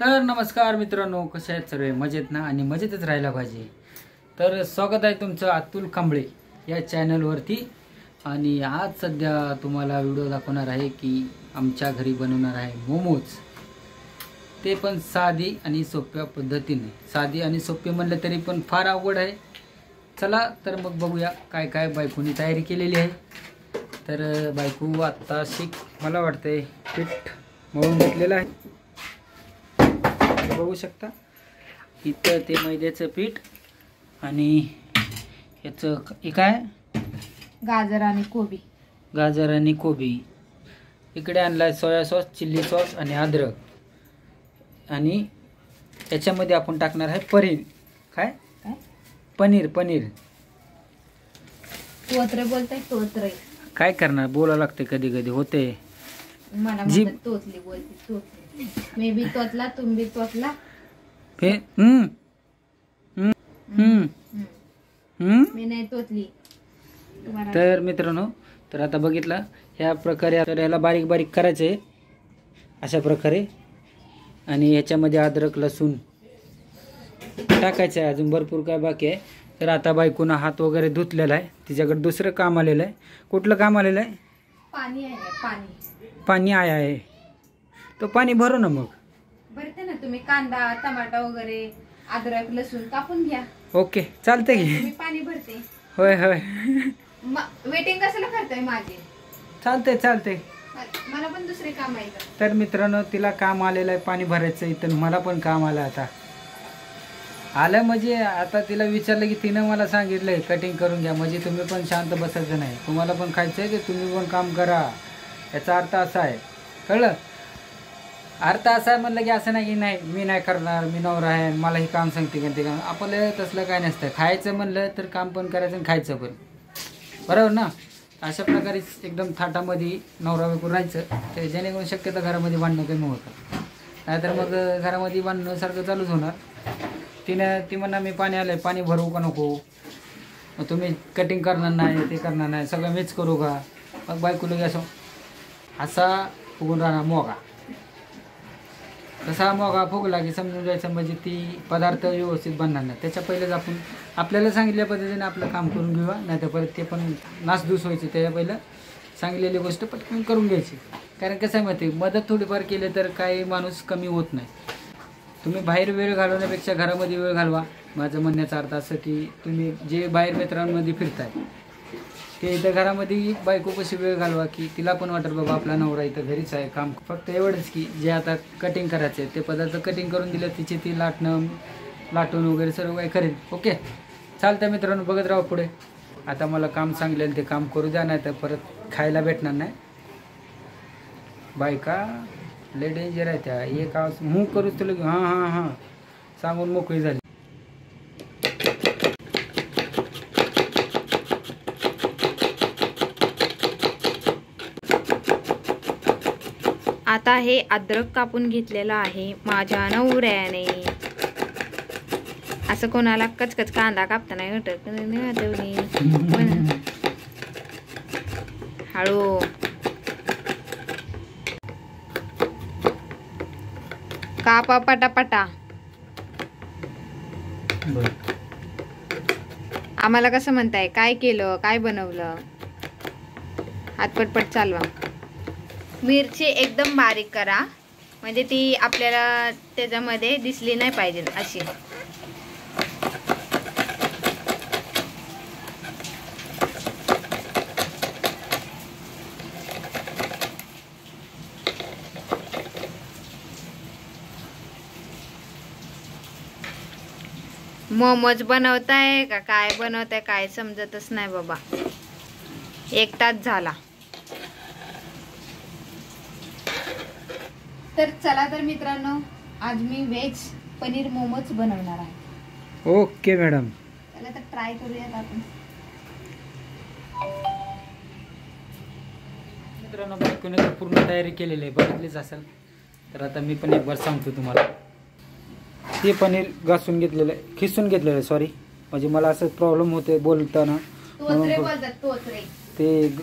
तर नमस्कार मित्रांनो, कसे आहेत सर्व? मजेत ना? आणि मजेतच राहायला पाहिजे. तर स्वागत आहे तुमचं अतुल कांबळे या चॅनलवरती. आणि आज सध्या तुम्हाला व्हिडिओ दाखवणार आहे की आमच्या घरी बनवणार आहे मोमोज, ते पण साधी आणि सोप्या पद्धतीने. साधी आणि सोपे म्हणलं तरी पण फार अवघड आहे. चला तर मग बघूया काय काय बायकोनी तयारी केलेली आहे. तर बायको आत्ता मला वाटतंय पीठ मळून घेतलेलं आहे. बघू शकता इथं ते मैद्याचं पीठ आणि याचं हे काय, गाजर आणि कोबी. इकडे आणलाय सोया सॉस, चिल्ली सॉस आणि अद्रक. आणि याच्यामध्ये आपण टाकणार आहे पनीर. तोत्रे बोलताय तोत्रे. काय करणार, बोलावं लागते कधी कधी होते. मला तोतली बोलते तोतली. मी बी तोतला, तुम बी तोतला. मी नाही तोतली. तर मित्रांनो, तर आता बघितलं ह्या प्रकारे तर याला बारीक बारीक करायचं आहे अशा प्रकारे. आणि ह्याच्यामध्ये अद्रक लसूण टाकायचं आहे. अजून भरपूर काय बाकी आहे. तर आता बायकोनं हात वगैरे धुतलेला आहे. तिच्याकडे दुसरं काम आलेलं आहे. कुठलं काम आलेलं आहे? पाणी आहे. तो पाणी भरू ना. मग भरते ना. तुम्ही कांदा टमाटा वगैरे अद्रक लसूण कापून घ्या. ओके, चालतंय की मी पाणी भरते. होय वेटिंग कशाला करताय माझे? चालतंय. मला पण दुसरे काम आहे. तर मित्रांनो, तिला काम आलेलं आहे पाणी भरायचं. इथं मला पण काम आलं. आता आलं म्हणजे आता तिला विचारलं की तिनं मला सांगितलंय कटिंग करून घ्या. म्हणजे तुम्ही पण शांत बसायचं नाही. तुम्हाला पण खायचं आहे की तुम्ही पण काम करा. याचा अर्थ असा आहे, कळलं? अर्थ असा आहे म्हणलं की असं नाही की नाही मी नाही करणार, मी नवरा आहे, मला हे काम सांगते का ते काम. आपलं तसलं काय नसतं. खायचं म्हणलं तर काम पण करायचं आणि खायचं पण, बरोबर ना? अशा प्रकारे एकदम थाटामध्ये नवरा बायको राहायचं. ते जेणेकरून शक्यता घरामध्ये भांडणं कमी होतं. नाहीतर मग घरामध्ये भांडणं सारखं चालूच होणार. ती म्हणणार मी पाणी आलंय, पाणी भरवू का नको, मग तुम्ही कटिंग करणार नाही, ते करणार नाही, सगळं मीच करू का. मग बायकोला की असं असा फुगून राहणार मोगा. तसा मोगा फुगला की समजून जायचं म्हणजे ती पदार्थ व्यवस्थित बनणार नाही. त्याच्या पहिलेच आपण आपल्याला सांगितल्या पद्धतीने आपलं काम करून घेऊया. नाही तर परत ते पण नासधूस व्हायची. त्याच्या पहिलं सांगितलेली गोष्ट पटकन करून घ्यायची. कारण कसं आहे माहिती, मदत थोडीफार केली तर काही माणूस कमी होत नाही. तुम्ही बाहेर वेळ घालवण्यापेक्षा घरामध्ये वेळ घालवा. माझं म्हणण्याचा अर्थ असं की तुम्ही जे बाहेर मित्रांमध्ये फिरताय ते इथं घरामध्ये बायकोपाशी वेळ घालवा की तिला पण वाटेल बाबा आपला नवरा इथं घरीच आहे. काम फक्त एवढंच की जे आता कटिंग करायचं आहे ते पदार्थ कटिंग करून दिलं, तिची ती लाटून वगैरे सर्व काही करेल. ओके, चालतं मित्रांनो, बघत राहा पुढे. आता मला काम सांगलेलं ते काम करू द्या, नाही तर परत खायला भेटणार नाही. बायका लय डेंजर आहे त्या. एक आवाज मूग करूच तुला हां सांगून मोकळी झाली. आता हे अद्रक कापून घेतलेलं आहे माझ्या नवऱ्याने. असं कोणाला कचकच कांदा कापताना हळू कापा पटापटा. आम्हाला कसं म्हणताय, काय केलं, काय बनवलं, हात पटपट चालवा. मिरची एकदम बारीक करा म्हणजे ती आपल्याला त्याच्यामध्ये दिसली नाही पाहिजे अशी. मोमोज बनवताय का काय बनवताय काय समजतच नाही बाबा. 1 तास झाला. तर चला तर मित्रांनो, आज मी व्हेज पनीर मोमोज बनवणार आहे. ओके मॅडम, चला तर ट्राय करूयात आपण. मित्रांनो, बायकोने पूर्ण तयारी केलेली आहे, बघितलीच असेल. तर आता मी पण एक बार सांगतो तुम्हाला. ते पनीर घासून घेतलेलं आहे, खिसून घेतलेलं आहे. सॉरी, म्हणजे मला असं प्रॉब्लेम होते बोलताना. ते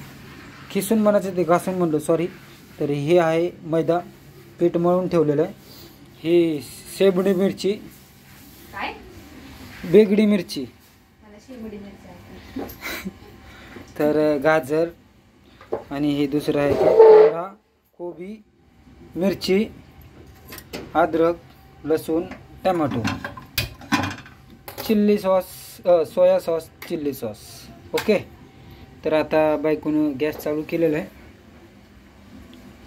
खिसून म्हणायचं, ते घासून म्हणलं, सॉरी. तर हे आहे मैदा, पीठ मळून ठेवलेलं आहे. ही शेबडी मिरची, काय बेगडी मिरची, मला शिमडी मिरची आहे. तर गाजर आणि हे दुसरं आहे कांदा, कोबी, मिरची, अद्रक, लसूण, tomato, chilli sauce, soya sauce, chilli sauce. Okay. तर आता बायकोनं गॅस चालू केलेला आहे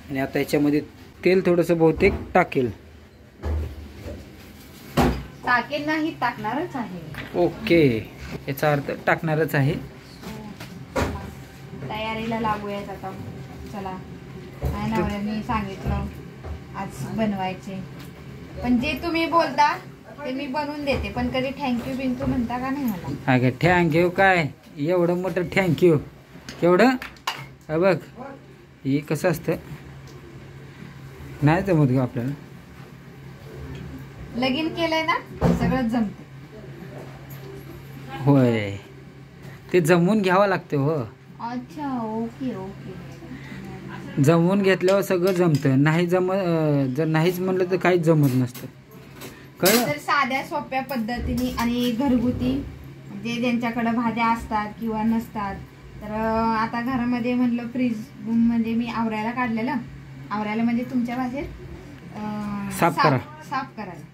आणि आता याच्यामध्ये तेल थोडंसं बहुतेक टाकेल. टाकेल नाही, टाकणारच आहे. ओके, याचा अर्थ टाकणारच आहे. तयारीला लागूयात आता. चला, नाही नवऱ्याने सांगितलं आज बनवायचे, पण जे तुम्ही बोलता ते मी बनवून देते, पण कधी थँक्यू बिंकू म्हणता का नाही मला? अगं थँक्यू काय, एवढं मोठं थँक्यू एवढं. हा बघ, हे कसं असतं, नाही जमत ग आपल्याला. लगीन केलंय ना, सगळं जमते. होय, ते जमवून घ्यावं लागतं हो. अच्छा, ओके ओके. जमवून घेतल्यावर सगळं जमतं. नाही जर नाहीच म्हणलं तर काहीच जमत नसतं, कळलं? तर साध्या सोप्या पद्धतीने आणि घरगुती, म्हणजे ज्यांच्याकडे भाज्या असतात किंवा नसतात, तर आता घरामध्ये म्हणलं फ्रीज म्हणजे मी आवरायला काढलेलं. आवरायला म्हणजे तुमच्या भाषेत साफ करायला.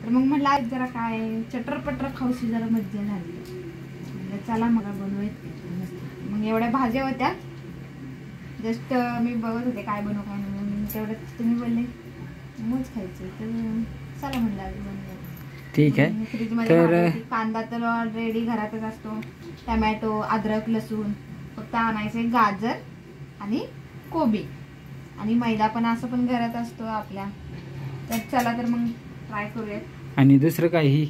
तर मग म्हणलं आज जरा काय चटरपटर खाऊशी जरा मज्जा झाली. म्हणजे चला मग बनवायचं. मग एवढ्या भाज्या होत्या, जस्ट मी बघत होते काय बनवू काय म्हणून, तेवढ्यात तुम्ही बोलले मोज खायचे, तर चला म्हणलं आज बनवूया. ठीक आहे. फ्रीजमध्ये तर कांदा तर ऑलरेडी घरातच असतो, टमॅटो, अद्रक, लसूण, फक्त आणायचे गाजर आणि कोबी, आणि मैदा पण असं पण घरात असतो आपल्या. तर चला तर मग ट्राय करूयात. आणि दुसरं काय? ही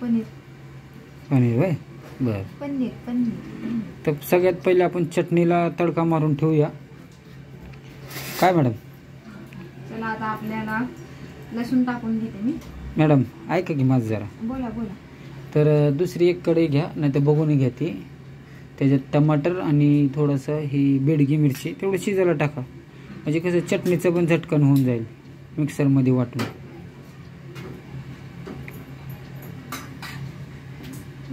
पनीर. पनीर होय, बर. पनीर पनीर तर सगळ्यात पहिले आपण चटणीला तडका मारून ठेवूया, काय मॅडम? चला, आता आपल्याला लसूण टाकून घेते मी. मॅडम ऐका की माझं जरा. बोला बोला. तर दुसरी एक कढई घ्या, नाही तर बघून घ्या ती. त्याच्यात टमाटर आणि थोडंसं ही बेडगी मिरची तेवढं शिजायला टाका, म्हणजे कसं चटणीचं पण झटकन होऊन जाईल मिक्सरमध्ये वाटून.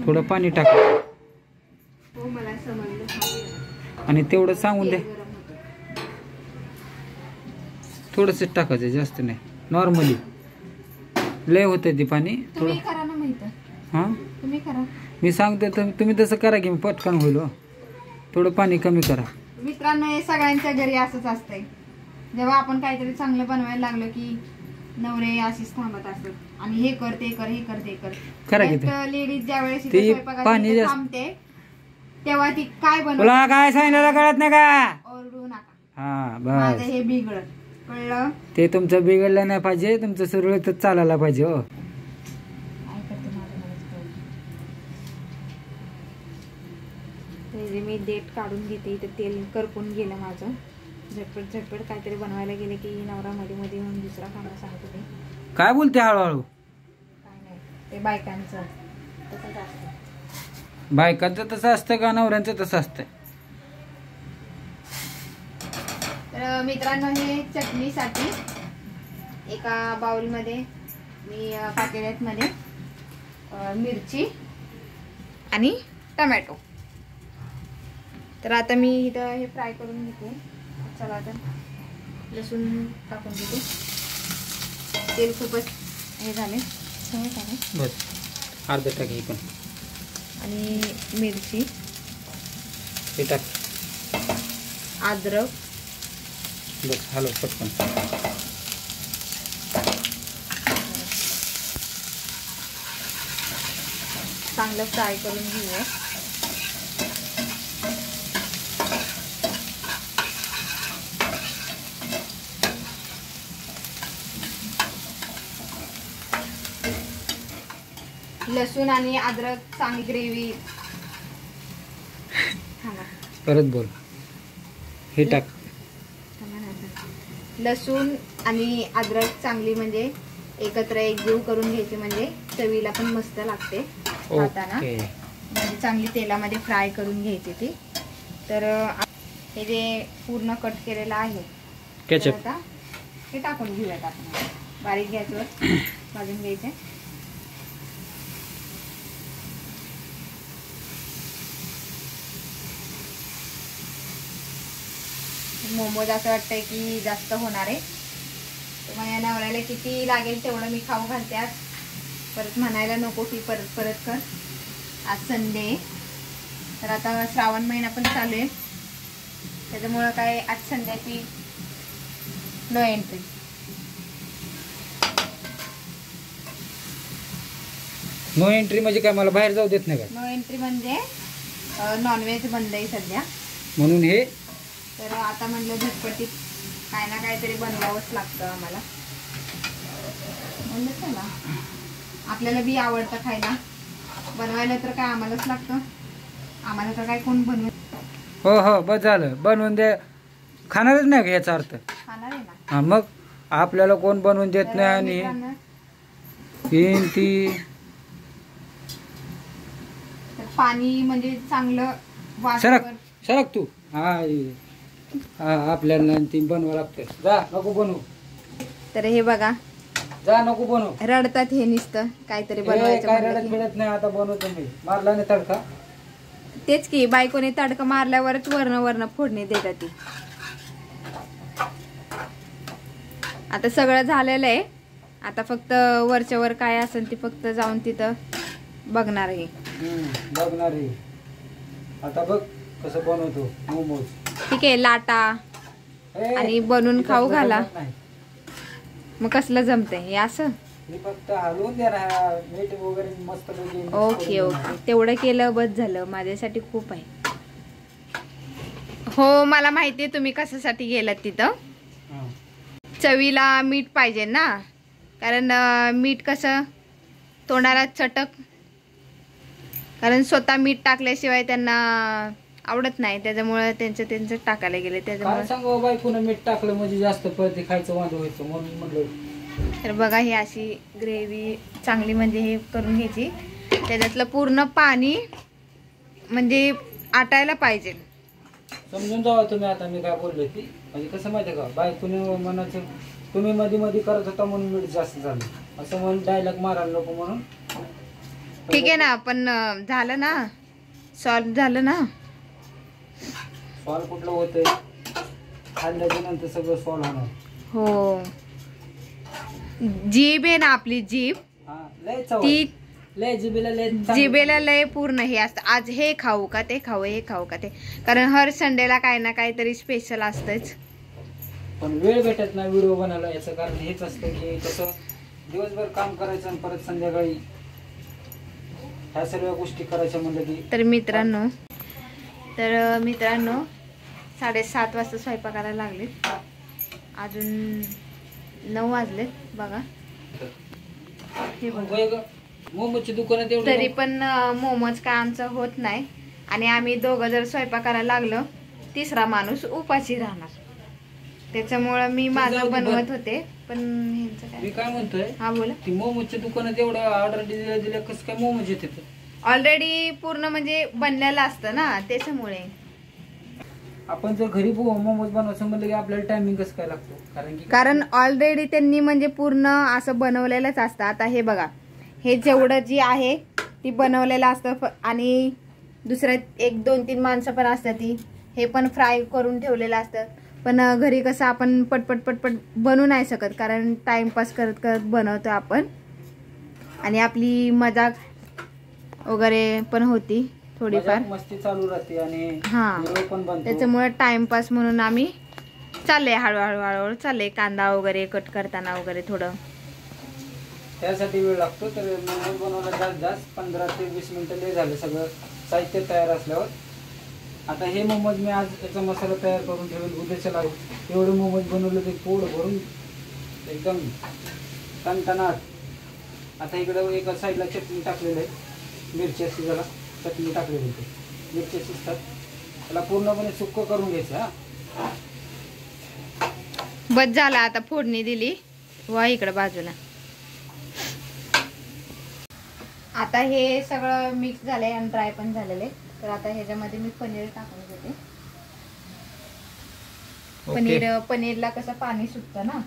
थोडं पाणी टाका. हो, मला समजलं. आणि तेवढं सांगून द्या, थोडंसं टाकायचं, जास्त नाही. नॉर्मली लय होतं ते पाणी थोडं. तुम्ही करा ना माहिती. हां, तुम्ही करा. मी सांगतो तर तुम्ही तसं करा की पटकन होईल हो. थोडं पाणी कमी करा. मित्रांनो, हे सगळ्यांच्या घरी असंच असतंय. जेव्हा आपण काहीतरी चांगलं बनवायला लागलो की नवरे अशीच थांबत असतात आणि हे कर ते कर, हे कर ते कर. करा की लेडीज ज्या वेळेस ते पाणी जास्त थांबते तेव्हा ती काय बनवते, तुला काय सांगितलं कळत नाही का? ओरडू नका. हा माझं बस, हे बिघडत, कळलं? ते तुमचं बिघडलं नाही पाहिजे, तुमचं सुरळीतच चालायला पाहिजे हो. मी डेट काढून घेते. इथे तेल करपून गेलं माझं. झटपट झटपट काहीतरी बनवायला गेले की नवरा मध्ये मध्ये येऊन दुसरा कामा सांगतो. ते काय बोलते हळूहळू? काय नाही, ते बायकांचं तसंच असतं. बायकांचं तसं असतं का नवऱ्यांचं तसं असतं? तर मित्रांनो, हे चटणीसाठी एका बाउलमध्ये मी पातेल्यामध्ये मिरची आणि टमॅटो. तर आता मी इथं हे फ्राय करून घेते. चला, आता लसूण टाकून घेते. तेल खूपच हे झाले, बस अर्धा टाक पण. आणि मिरची, हे टाक, अद्रक, बस हलव पटकन. चांगलं फ्राय करून घेऊया. लसूण आणि अद्रक चांगली ग्रेव्ही. परत बोल. हे टाक. लसूण आणि अद्रक चांगली म्हणजे एकत्र एकजीव करून घ्यायची, म्हणजे चवीला पण मस्त लागते खाताना. म्हणजे चांगली तेलामध्ये फ्राय करून घ्यायची ती. तर हे जे पूर्ण कट केलेलं आहे केचप. आता हे टाकून घेऊयात आपण. बारीक गॅसवर भाजून घ्यायचे. मोमोज असं वाटतंय की जास्त होणार आहे. तर माझ्या नवऱ्याला किती लागेल तेवढं मी खाऊ घालते आज. परत म्हणायला नको की परत परत कर. आज संडे, तर आता श्रावण महिना पण चालू आहे, त्याच्यामुळं काय आज संध्याची नो एंट्री. नो एंट्री म्हणजे काय, मला बाहेर जाऊ देत नाही का? नो एंट्री म्हणजे नॉनव्हेज बंद आहे सध्या, म्हणून हे. तर आता म्हणलं झटपटीत काय ना काहीतरी बनवावंच लागतं आम्हाला. म्हणलं चला, आपल्याला बी आवडतं खायला, बनवायला तर काय आम्हालाच लागतं. आम्हाला तर काय कोण बनवून. हो हो बस झालं, बनवून दे. खाणारच नाही का याचा अर्थ? खाणार आहे ना. हा मग आपल्याला कोण बनवून देत नाही. आणि ती तर पाणी म्हणजे चांगलं सरक वाफेवर. सरक तू. हा आपल्याला ती बनवा लागते. जा नको बनवू. तर हे बघा, जा नको बनवू. रडतात हे नुसतं काहीतरी काय बनवायचं रडत म्हणलं की. मिळत नाही. आता बनवतो मी. मारला नाही तडका. तेच की, बायकोने तडका मारल्यावरच वर्ण फोडणी देतात ती. आता सगळं झालेलं आहे. आता फक्त वरच्या वर काय असेल ती फक्त जाऊन तिथं बघणार आहे. बघणार आहे. आता बघ कसं बनवतो मोमोज. ठीक आहे, लाटा आणि बनवून खाऊ घाला. मग कसलं जमतंय हे असं? मी फक्त हलवून देणार. मीठ वगैरे मस्त. ओके ओके, तेवढं केलं बस झालं. माझ्यासाठी खूप आहे. हो मला माहिती आहे तुम्ही कशासाठी गेलात तिथं. चवीला मीठ पाहिजे ना, कारण मीठ कसं तोंडाला चटक, कारण स्वतः मीठ टाकल्याशिवाय त्यांना आवडत नाही, त्याच्यामुळे त्यांचं टाकायला गेले. त्याच्यामुळे सांगा बायकोनं मीठ टाकलं म्हणजे जास्त पळते खायचं वांद व्हायचं म्हणून म्हणलं. तर बघा ही अशी ग्रेव्ही चांगली म्हणजे हे करून घ्यायची. त्याच्यातलं पूर्ण पाणी म्हणजे आटायला पाहिजे. समजून जावा तुम्ही. आता मी काय बोललो ती म्हणजे कसं माहितीये का, बायकोने मनाचं तुम्ही मध्ये मध्ये करत होता म्हणून मीठ जास्त झालं असं म्हणून डायलॉग मारायला नको म्हणून. ठीक आहे ना, पण झालं ना, सॉल्व झालं ना. सॉल्व कुठलं होतंय? खाल्ल्याच्या नंतर सगळं सॉल्व होणार. हो, जीभ आहे ना आपली जीभ, ती जिभेला लय पूर्ण हे असतं. आज हे खाऊ का ते खाऊ, हे खाऊ का ते, कारण हर संडेला काय ना काहीतरी स्पेशल असतंच. पण वेळ भेटत नाही व्हिडिओ बनायला. याचं कारण हेच असतं की कसं दिवसभर काम करायचं आणि परत संध्याकाळी ह्या सर्व गोष्टी करायच्या म्हणलं की. तर मित्रांनो 7:30 वाजता स्वयंपाकाला लागले. अजून 9 वाजलेत बघा. हे बघा, मोमोजची दुकानात तरी पण मोमोज काय आमचं होत नाही. आणि आम्ही दोघं जर स्वयंपाकाला लागलो, तिसरा माणूस उपाशी राहणार. त्याच्यामुळं मी माझं बनवत होते. पण मी काय म्हणतोय, हा बोला. ती मोमोजच्या दुकानात एवढं ऑर्डर दिल्या कसं काय मोमोज येते? ऑलरेडी पूर्ण म्हणजे बनलेलं असतं ना, त्याच्यामुळे. आपण जर घरी मोमोज बनवायचं म्हणलं की आपल्याला टायमिंग कसं काय लागतो? कारण ऑलरेडी त्यांनी म्हणजे पूर्ण असं बनवलेलंच असतं. आता हे बघा, हे जेवढं जी आहे ती बनवलेलं असतं. आणि दुसऱ्या 1-2-3 माणसं पण असतात, ती हे पण फ्राय करून ठेवलेलं असतं. पण घरी कसं आपण पटपट बनवू नाही शकत, कारण टाइमपास करत करत बनवतो आपण. आणि आपली मजाक वगैरे पण होती थोडीफार, मस्ती चालू राहते. आणि त्याच्यामुळे टाइमपास म्हणून आम्ही चाललंय हळूहळू चाललंय. कांदा वगैरे कट करताना वगैरे थोडं त्यासाठी वेळ लागतो. तर मोमोज बनवायला जास्त 15 ते 20 मिनिटं लय झाले सगळं साहित्य तयार असल्यावर. आता हे मोमोज मी आज त्याचा मसाला तयार करून ठेवेल, उद्याच्या लागेल. एवढे मोमोज बनवले ते पोट भरून एकदम टणटणाट. आता इकडं एका साईडला चटणी टाकलेली आहे, मिरची असते त्याला चटणी टाकलेली होती. मिरची शिजतात, त्याला पूर्णपणे सुक्क करून घ्यायचं. हा बस झाला. आता फोडणी दिली वा इकडं बाजूला. आता हे सगळं मिक्स झालंय आणि ड्राय पण झालेलं आहे. तर आता ह्याच्यामध्ये मी पनीर टाकून घेते. पनीरला कसं पाणी सुटतं ना,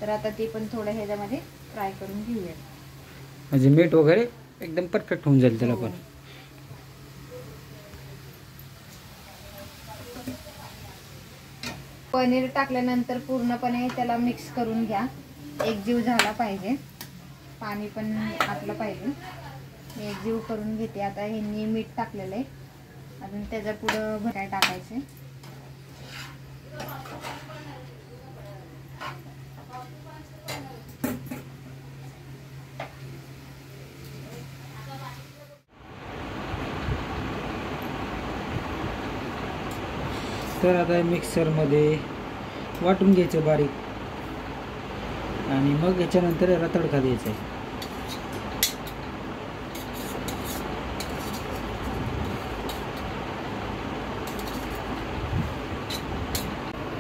तर आता ते पण थोडं ह्याच्यामध्ये फ्राय करून घेऊया. म्हणजे मीठ वगैरे एकदम परफेक्ट होऊन जाईल त्याला हो. पण. पनीर टाकल्यानंतर पूर्णपणे त्याला मिक्स करून घ्या. एकजीव झाला पाहिजे, पाणी पण आटलं पाहिजे. मी एकजीव करून घेते. आता ह्यांनी मीठ टाकलेलं आहे, अजून त्याच्या पुढं भराय टाकायचे. तर आता मिक्सरमध्ये वाटून घ्यायचं बारीक, आणि मग याच्यानंतर याला तडका द्यायचा आहे.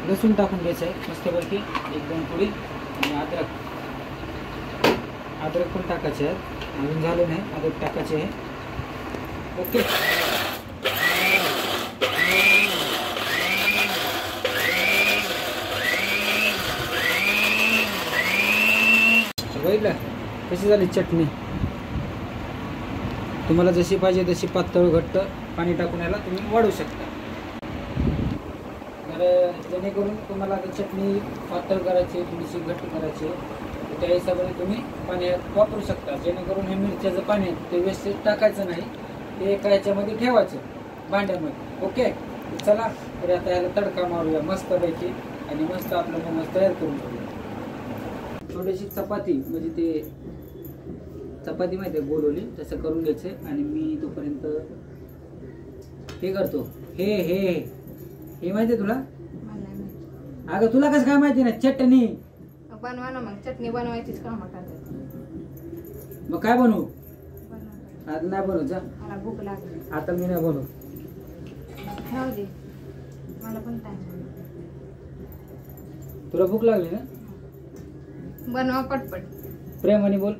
लसूण टाकून घ्यायचं आहे मस्तपैकी, एक दोन थोडी, आणि अद्रक पण टाकायचे आहे. अजून झालं नाही, अद्रक टाकायचे आहे. ओके. बघितलं कशी झाली चटणी. तुम्हाला जशी पाहिजे तशी पातळ घट्ट पाणी टाकून याला तुम्ही वाढवू शकता. तर जेणेकरून तुम्हाला आता चटणी पातळ करायची, थोडीशी घट्ट करायची, त्या हिशोबाने तुम्ही पाणी वापरू शकता. जेणेकरून हे मिरच्याचं पाणी आहे ते वेस्टेज टाकायचं नाही, ते एका ह्याच्यामध्ये ठेवायचं भांड्यामध्ये. ओके. चला तर आता याला तडका मारूया मस्तपैकी, आणि मस्त आपलं मोमोज तयार करून घेऊया. थोडीशी चपाती, म्हणजे ते चपाती माहिती आहे गोलवली, तसं करून घ्यायचे. आणि मी तोपर्यंत हे करतो. हे हे हे माहिती आहे तुला? अगं तुला कसं काय माहिती ना? चटणी बनवा ना मग. चटणी बनवायचीच काम करतात. मग काय बनवू? आज नाही बनवू. जा, मला भूक लागली. आता मी नाही बनवू. राहू दे, मला पण टाइम. तुला भूक लागली ना? बनवा पटपट. प्रेमाने बोल.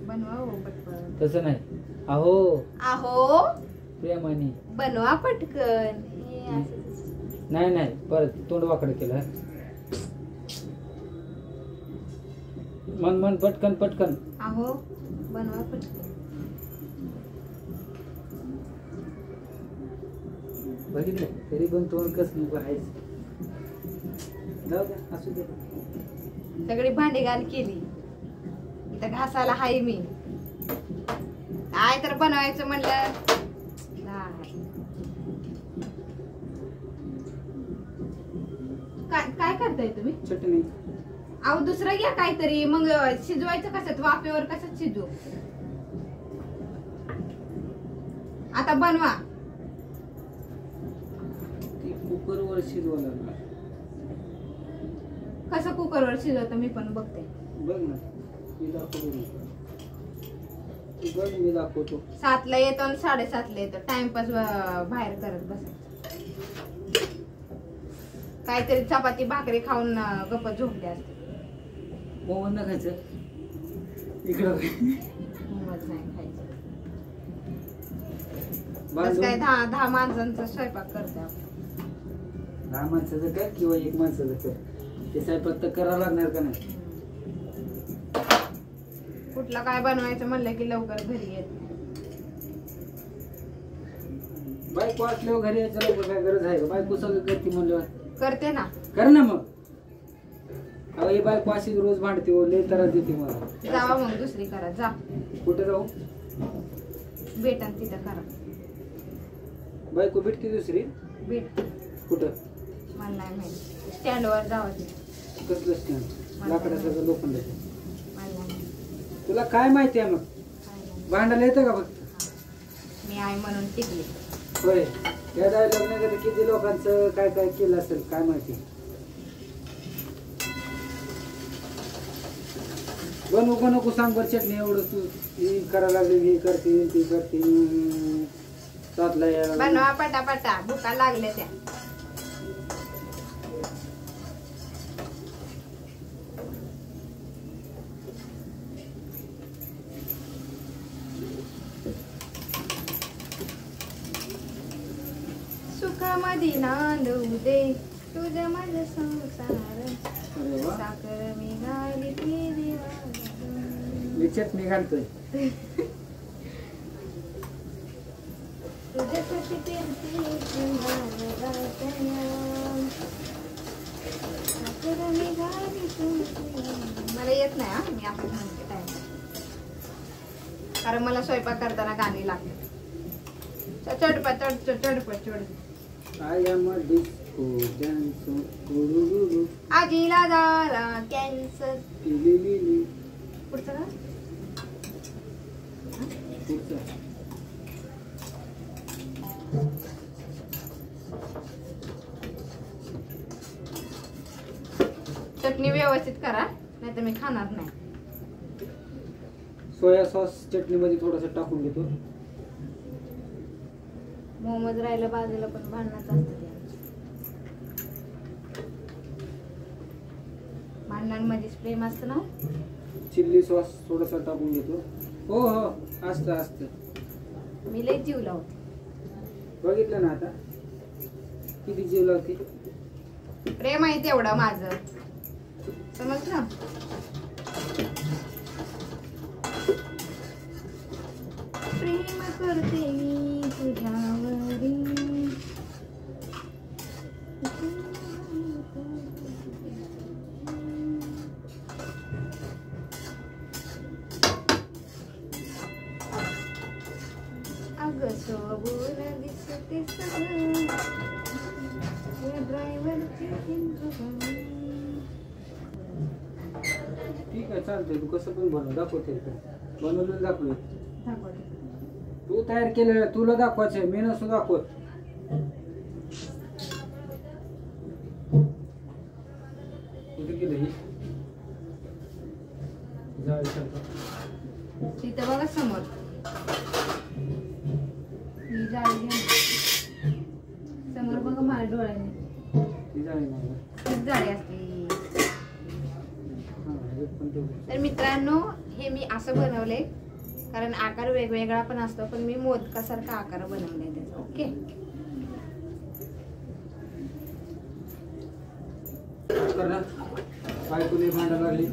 बनवा हो पटपट. तसं नाही. अहो आहो प्रेमाने बनवा पटकन. नाही नाही, परत तोंड वाकडं केलं. मन पटकन पटकन. आहो बनवा पटकन. बघितलं तरी पण तोंड कसं नको आहेस. जाऊ द्या, असू दे. सगळी भांडी घाल केली, इथं घासाला हाय मी. काय तर बनवायचं म्हणलं. काय करताय तुम्ही? चटणी. अहो दुसरं घ्या काहीतरी. मग शिजवायचं कसं? वाफेवर कसं शिजू? आता बनवा. कुकरवर शिजवा लागला. कसं कुकरवर शिजवतं मी पण बघते. बघ ना, मी दाखवतो. बघ मी दाखवतो. 7ला येतो आणि 7:30ला येतो. टाइमपास बाहेर करत बसायचं. काहीतरी चपाती भाकरी खाऊन गप्प झोपले असते. मोमोज ना खायचं इकडं. मोमोज नाही खायचं. बाजू काय 10 माणसांचा स्वयंपाक करते आपण. 10 माणसाचं कर किंवा 1 माणसाचं कर, ते स्वयंपाक तर करावं लागणार का नाही? कुठला काय बनवायचं म्हणलं की लवकर घरी येत नाही. बायको असल्यावर घरी यायचं लवकर काय गरज आहे का? बायको सगळं करते म्हणल्यावर करते ना. कर ना मग. अहो ही बायको अशी रोज भांडते, हो लय त्रास देते मला. जावा मग दुसरी करा. जा. कुठे जाऊ? भेटा तिथं करा. बायको भेटते दुसरी? भेट कुठं? मला नाही माहिती. स्टँडवर जावं ते. कसलं स्टँड? लाकडाचं लोखंडाचं? मला नाही. तुला काय माहिती आहे मग? भांडायला येतं का फक्त? मी आहे म्हणून टिकली. होय. या लग्नामध्ये किती लोकांचं काय काय केलं असेल काय माहिती. बनवू का नको सांग बरं चटणी. एवढं तू ही करायला लागली, ही करते ती करते. बनवा पटापटा, भुका लागल्या त्या. सुखामध्ये नांदू दे, तुझ्या माझं संसार अरे वा, साखर मी घाली ती दिवा. मी चटणी घालतोय. तुझ्यासाठी फिरते शृंगार गाठया. साखर मी घाली तुझी. मला येत नाही हा, मी आपण म्हणते टाइम, कारण मला स्वयंपाक करताना गाणी लागते. चढपा चढ चढपा चढ. I am a disco dancer. कुरुरुरु. आजीला झाला कॅन्सर. लिलिलिली. पुढचं का? पुढचं. चटणी व्यवस्थित करा, नाही तर मी खाणार नाही. सोया सॉस चटणीमध्ये थोडंसं टाकून घेतो. मोमोज राहिलं बाजूला, पण भांडणाचं असतं ते. भांडणांमध्येच प्रेम असतं ना. चिल्ली सॉस थोडंसं टाकून घेतो. हो हो, असतं असतं. मी लई जीव लावते. बघितलं ना आता किती जीव लावते. प्रेम आहे तेवढं माझं, समजलं. प्रेम करते मी तुझ्यावरी. अगं सोबून दिसते सगळं या ड्रायव्हरची चिंता. ठीक आहे, चालतंय. तू कसं पण बनव, दाखवते बनवलं दाखव. तू तयार केलेलं तुला दाखवायचंय, मी नसू दाखवत. कुठे गेलं ही तिथं बघा समोर ही जाळी घ्या. समोर बघा माझ्या डोळ्याने ती जाळी नाही. खूप जाळी असते. तर मित्रांनो, हे मी असं बनवले कारण आकार वेगवेगळा पण असतो, पण मी मोदकासारखा आकार बनवलाय त्याचा. ओके, बायकोने भांडा लागली.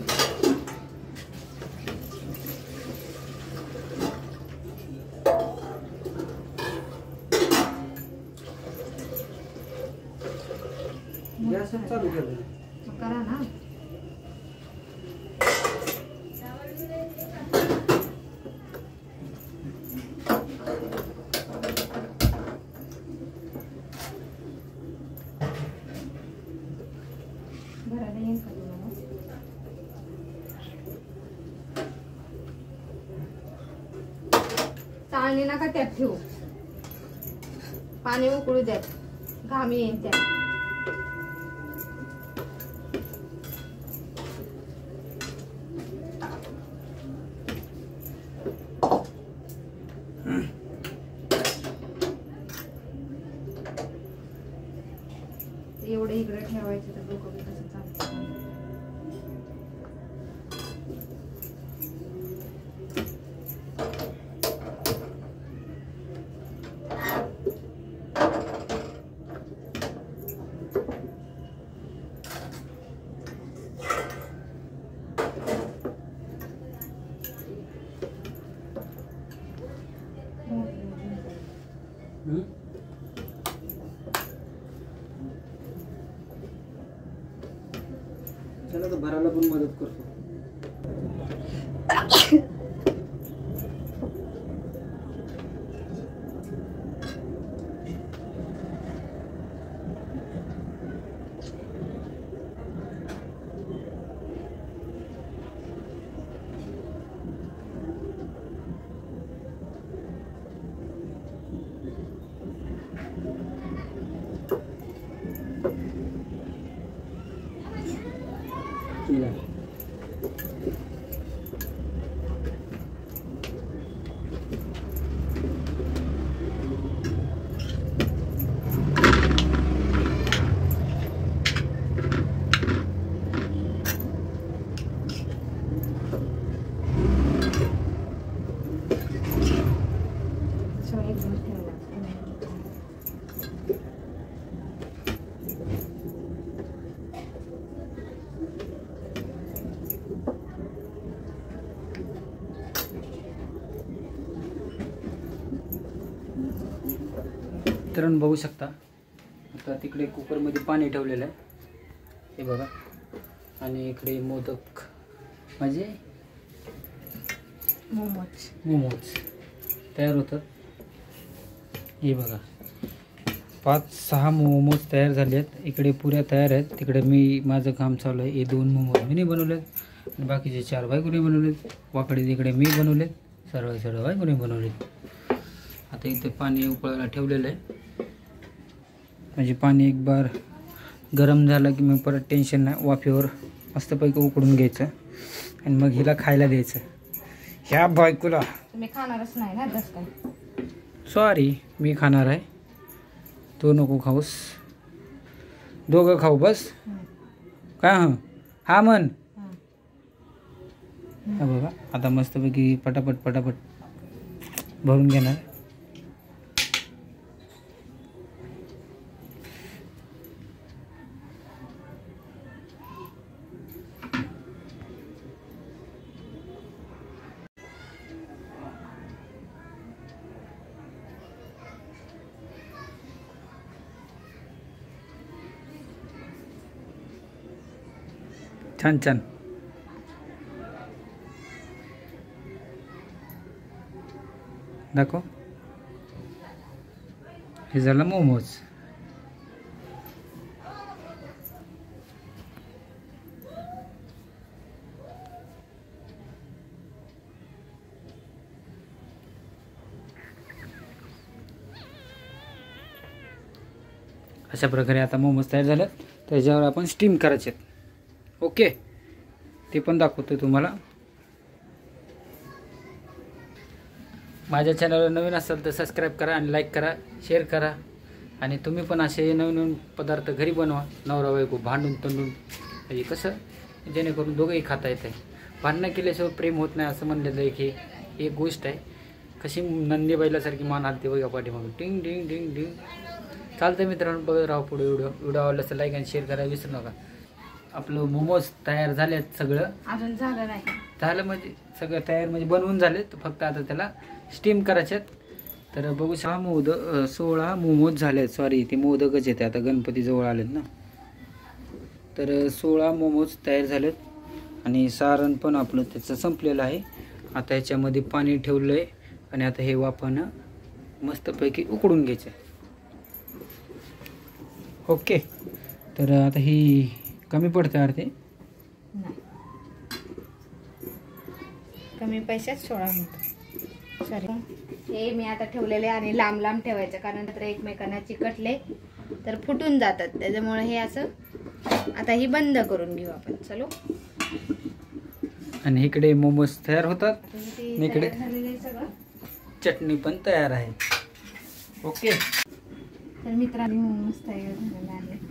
गॅस चालू केलं. करा ना. चाळणी नका त्यात ठेवू, पाणी उकळू द्यात, घामी येईन त्यात. एवढं इकडे ठेवायचं तर डोकं बी कसं चालतं. चला तर भरायला पण मदत करतो. मित्रांनो बघू शकता, आता तिकडे कुकरमध्ये पाणी ठेवलेलं आहे हे बघा, आणि इकडे मोदक म्हणजे मोमोज तयार होतात. हे बघा 5-6 मोमोज तयार झाले आहेत. इकडे पुऱ्या तयार आहेत. तिकडे मी माझं काम चालू आहे. हे 2 मोमोज मी नाही बनवलेत आणि बाकीचे 4 बायकोने बनवलेत. वाकडे तिकडे मी बनवलेत, सर्व बायकोने बनवलेत. आता इथे पाणी उकळायला ठेवलेलं आहे, म्हणजे पाणी एक बार गरम झालं की मग परत टेन्शन नाही, वाफेवर मस्तपैकी उकडून घ्यायचं आणि मग हिला खायला द्यायचं. ह्या बायकोला तुम्ही खाणारच नाही ना तसं काय? सॉरी, मी खाणार आहे, तो नको खाऊस, दोघं खाऊ बस. काय हा म्हण. हा बघा आता मस्तपैकी पटापट भरून घेणार. छान दाखव. हे झालं मोमोज. अशा प्रकारे आता मोमोज तयार झाले, त्याच्यावर आपण स्टीम करायचे. ओके, ते पण दाखवतो तुम्हाला. माझ्या चॅनलवर नवीन असाल तर सबस्क्राईब करा आणि लाईक करा, शेअर करा. आणि तुम्ही पण असे नवीन पदार्थ घरी बनवा, नवरा बायको भांडून तंडून, म्हणजे कसं जेणेकरून दोघंही खाता येतं आहे. भांडणं केल्याशिवाय प्रेम होत नाही असं म्हणलेलं आहे की एक गोष्ट आहे. कशी नंदी बैलासारखी मान हालते बघा पाठीमागून, टिंग टिंग टिंग टिंग. चालतं मित्रांनो, बघत राहा पुढे व्हिडिओ आवडला तर लाईक आणि शेअर करायला विसरू नका. आपलं मोमोज तयार झाले आहेत, सगळं अजून झालं नाही. झालं म्हणजे सगळं तयार, म्हणजे बनवून झाले, तर फक्त आता त्याला स्टीम करायचे. तर बघू 16 मोमोज झाले आहेत. सॉरी, ते मोदकच येते, आता गणपती जवळ आलेत ना. तर 16 मोमोज तयार झालेत आणि सारण पण आपलं त्याचं संपलेलं आहे. आता याच्यामध्ये पाणी ठेवलं आहे आणि आता हे वाफानं मस्तपैकी उकडून घ्यायचं. ओके, तर आता ही कमी पडते अर्धे, कमी पैशात 16 मिनिट. सॉरी, हे मी आता ठेवलेले आणि लांब ठेवायचं, कारण तर एकमेकांना चिकटले तर फुटून जातात, त्याच्यामुळे हे असं. आता ही बंद करून घेऊ आपण. चलो, आणि इकडे मोमोज तयार होतात, इकडे सगळं चटणी पण तयार आहे. ओके, तर मित्रांनो मोमोज तयार झालेले आहे.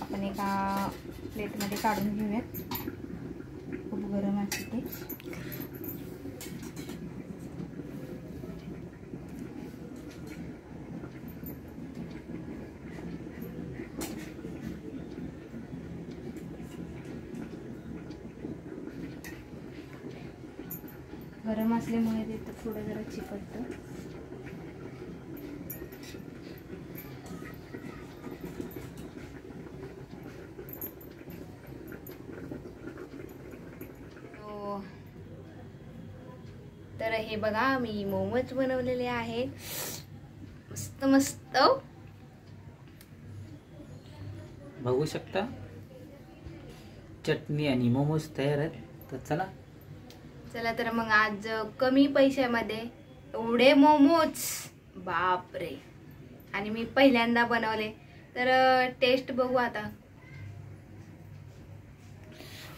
आपण एका प्लेटमध्ये काढून घेऊयात. खूप गरम असते ते. गरम असल्यामुळे ते थोडं जरा चिकटतं. तर हे बघा, मी मोमोज बनवलेले आहे, मस्त मस्त बघू शकता. चटणी आणि मोमोज तयार आहेत. तर चला तर मग आज कमी पैशामध्ये एवढे मोमोज, बापरे. आणि मी पहिल्यांदा बनवले, तर टेस्ट बघू आता.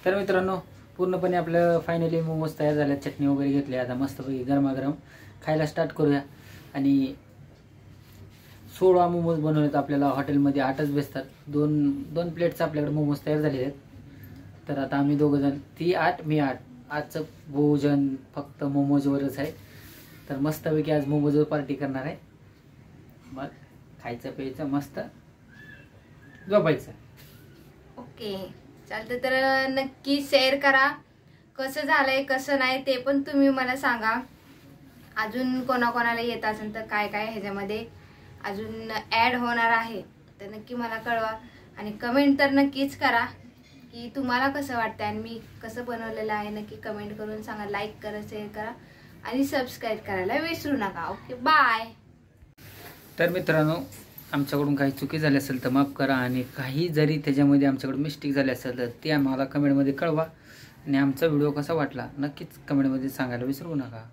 तर मित्रांनो, पूर्णपणे आपलं फायनली मोमोज तयार झाले, चटणी वगैरे घेतली. आता मस्तपैकी गरमागरम खायला स्टार्ट करूया. आणि 16 मोमोज बनवलेत. आपल्याला हॉटेलमध्ये 8च बेसतात. दोन प्लेट्स आपल्याकडे मोमोज तयार झालेले आहेत. तर आता आम्ही दोघंजण, ती 8 मी 8, आजचं भोजन फक्त मोमोजवरच आहे. तर मस्तपैकी आज मोमोजवर पार्टी करणार आहे. मग खायचं प्यायचं, मस्त झोपायचं. ओके, चालतं. तर नक्की शेअर करा, कसं झालंय कसं नाही ते पण तुम्ही मला सांगा. अजून कोणाकोणाला येत असेल तर काय काय ह्याच्यामध्ये अजून ॲड होणार आहे तर नक्की मला कळवा आणि कमेंट तर नक्कीच करा की तुम्हाला कसं वाटतं आणि मी कसं बनवलेलं आहे नक्की कमेंट करून सांगा. लाईक करा, शेअर करा आणि सबस्क्राईब करायला विसरू नका. Okay bye. तर मित्रांनो, आमच्याकडून काही चुकी झाली असेल तर माफ करा आणि काही जरी त्याच्यामध्ये आमच्याकडून मिस्टेक झाली असेल तर ते आम्हाला कमेंटमध्ये कळवा आणि आमचा व्हिडिओ कसा वाटला नक्कीच कमेंटमध्ये सांगायला विसरू नका.